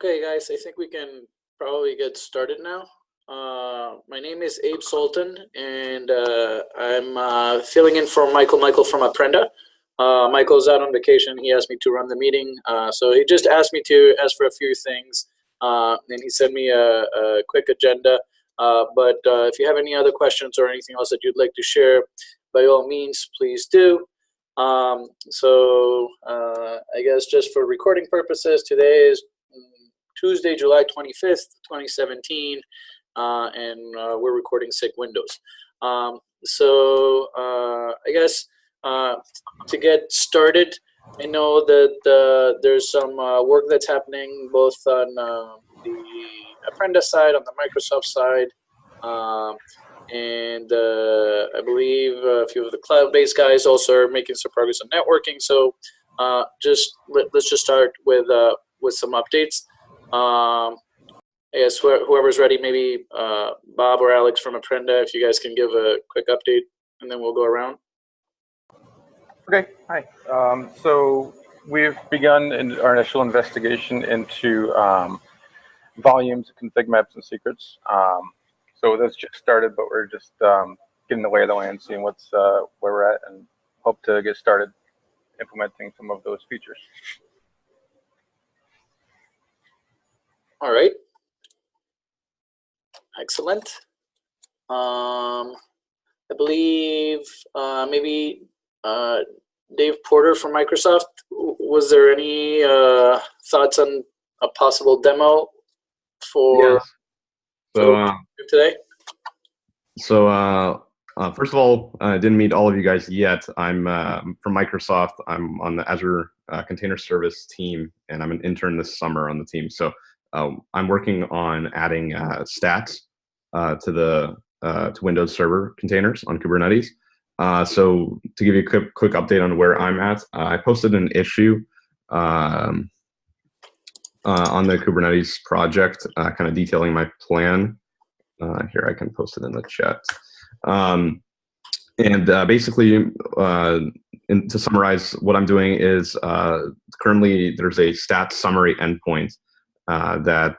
Okay, guys, I think we can probably get started now. My name is Abe Sultan, and I'm filling in for Michael from Apprenda. Michael's out on vacation. He asked me to run the meeting. So he just asked me to ask for a few things, and he sent me a quick agenda. But if you have any other questions or anything else that you'd like to share, by all means, please do. I guess just for recording purposes, today is Tuesday, July 25th, 2017, and we're recording SIG Windows. I guess to get started, I know that there's some work that's happening both on the Apprenda side, on the Microsoft side, and I believe a few of the cloud-based guys also are making some progress on networking. So let's just start with some updates. I guess whoever's ready, maybe Bob or Alex from Apprenda, if you guys can give a quick update, and then we'll go around. Okay, hi. So we've begun our initial investigation into volumes, config maps, and secrets. So that's just started, but we're just getting the lay of the land, seeing where we're at, and hope to get started implementing some of those features. All right. Excellent. I believe maybe Dave Porter from Microsoft, was there any thoughts on a possible demo for today? So first of all, I didn't meet all of you guys yet. I'm from Microsoft. I'm on the Azure Container Service team, and I'm an intern this summer on the team. So I'm working on adding stats to Windows Server containers on Kubernetes. So to give you a quick update on where I'm at, I posted an issue on the Kubernetes project, kind of detailing my plan. Here, I can post it in the chat. Basically, to summarize, what I'm doing is currently there's a stats summary endpoint that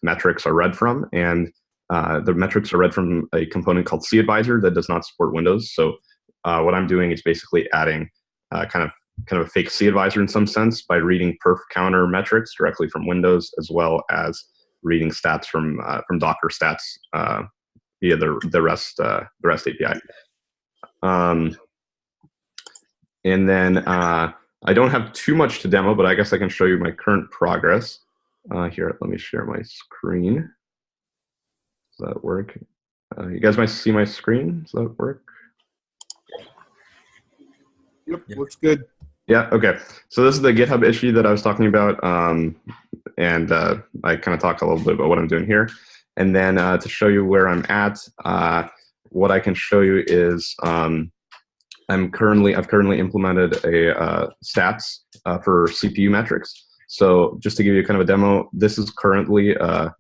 metrics are read from, and the metrics are read from a component called CAdvisor that does not support Windows. So what I'm doing is basically adding kind of a fake CAdvisor in some sense by reading perf counter metrics directly from Windows, as well as reading stats from Docker stats via the REST API. And then I don't have too much to demo, but I guess I can show you my current progress. Here, let me share my screen. Does that work? You guys might see my screen. Does that work? Yep, looks good. Yeah, okay. So this is the GitHub issue that I was talking about, and I kind of talked a little bit about what I'm doing here. And then to show you where I'm at, what I can show you is I've currently implemented a stats for CPU metrics. So just to give you kind of a demo, this is currently what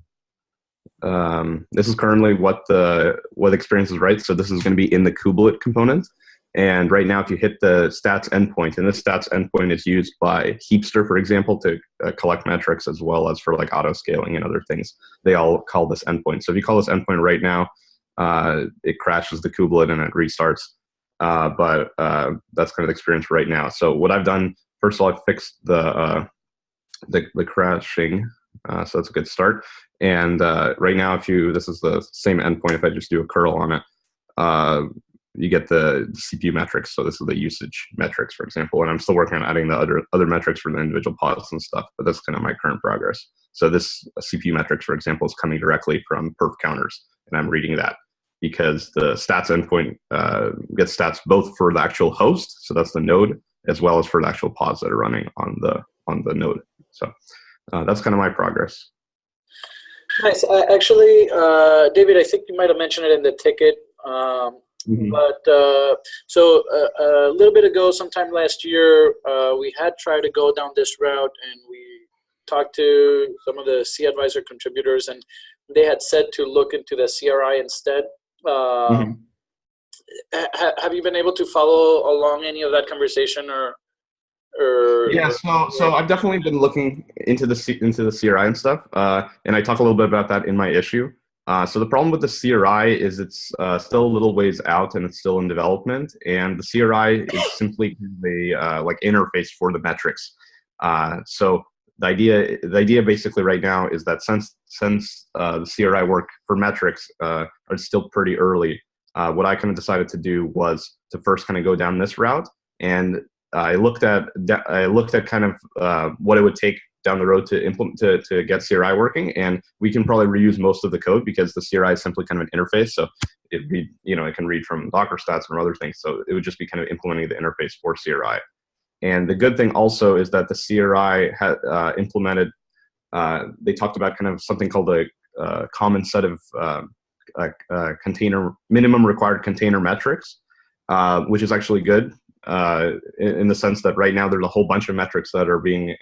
experience is, right. So this is going to be in the kubelet component. And right now, if you hit the stats endpoint, and this stats endpoint is used by Heapster, for example, to collect metrics, as well as for like auto scaling and other things. They all call this endpoint. So if you call this endpoint right now, it crashes the kubelet and it restarts. But that's kind of the experience right now. So what I've done, first of all, I fixed the crashing. So that's a good start. And right now, this is the same endpoint. If I just do a curl on it, you get the CPU metrics. So this is the usage metrics, for example. And I'm still working on adding the other metrics for the individual pods and stuff, but that's kind of my current progress. So this CPU metrics, for example, is coming directly from perf counters, and I'm reading that because the stats endpoint gets stats both for the actual host, so that's the node, as well as for the actual pods that are running on the node. So that's kind of my progress. Nice. Actually, David, I think you might have mentioned it in the ticket. But so a little bit ago, sometime last year, we had tried to go down this route, and we talked to some of the CAdvisor contributors, and they had said to look into the CRI instead. Have you been able to follow along any of that conversation, or Or Yeah, so I've definitely been looking into the CRI and stuff, and I talk a little bit about that in my issue. So the problem with the CRI is it's still a little ways out and it's still in development, and the CRI is simply a like interface for the metrics. So the idea basically right now is that since the CRI work for metrics are still pretty early, what I kind of decided to do was to first kind of go down this route. And I looked at kind of what it would take down the road to implement to get CRI working, and we can probably reuse most of the code because the CRI is simply kind of an interface. So it can read from Docker stats and other things. So it would just be kind of implementing the interface for CRI. And the good thing also is that the CRI had implemented. They talked about kind of something called a common set of container minimum required container metrics, which is actually good. In the sense that right now there's a whole bunch of metrics that are being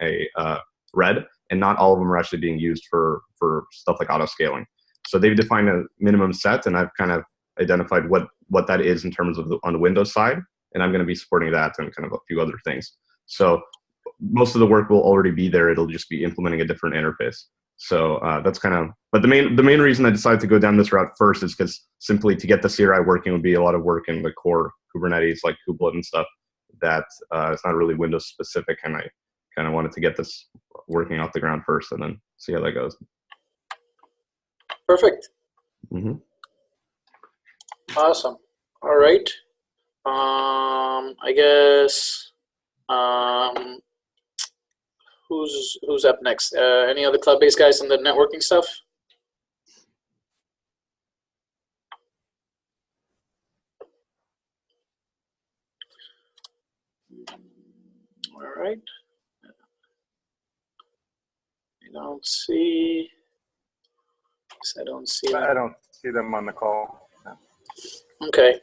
read, and not all of them are actually being used for stuff like auto scaling. So they've defined a minimum set, and I've kind of identified what that is in terms of on the Windows side, and I'm going to be supporting that and kind of a few other things. So most of the work will already be there. It'll just be implementing a different interface. So that's kind of, but the main reason I decided to go down this route first is because simply to get the CRI working would be a lot of work in the core Kubernetes, like kubelet and stuff, that it's not really Windows specific, and I kind of wanted to get this working off the ground first and then see how that goes. Perfect. Mm-hmm. Awesome. All right. I guess who's up next? Any other cloud-based guys on the networking stuff? All right. I don't see them. I don't see them on the call. No. Okay.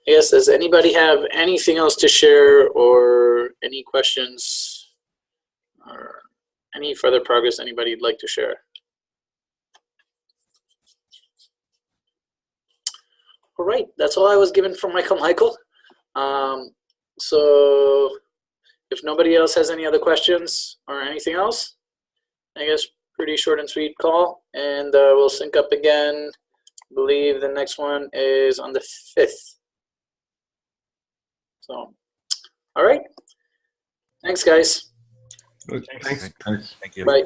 Yes, does anybody have anything else to share, or any questions, or any further progress anybody'd like to share? All right, that's all I was given from Michael. So if nobody else has any other questions or anything else, I guess pretty short and sweet call, and we'll sync up again. I believe the next one is on the 5th. So, all right. Thanks, guys. Thanks. Thank you. Bye.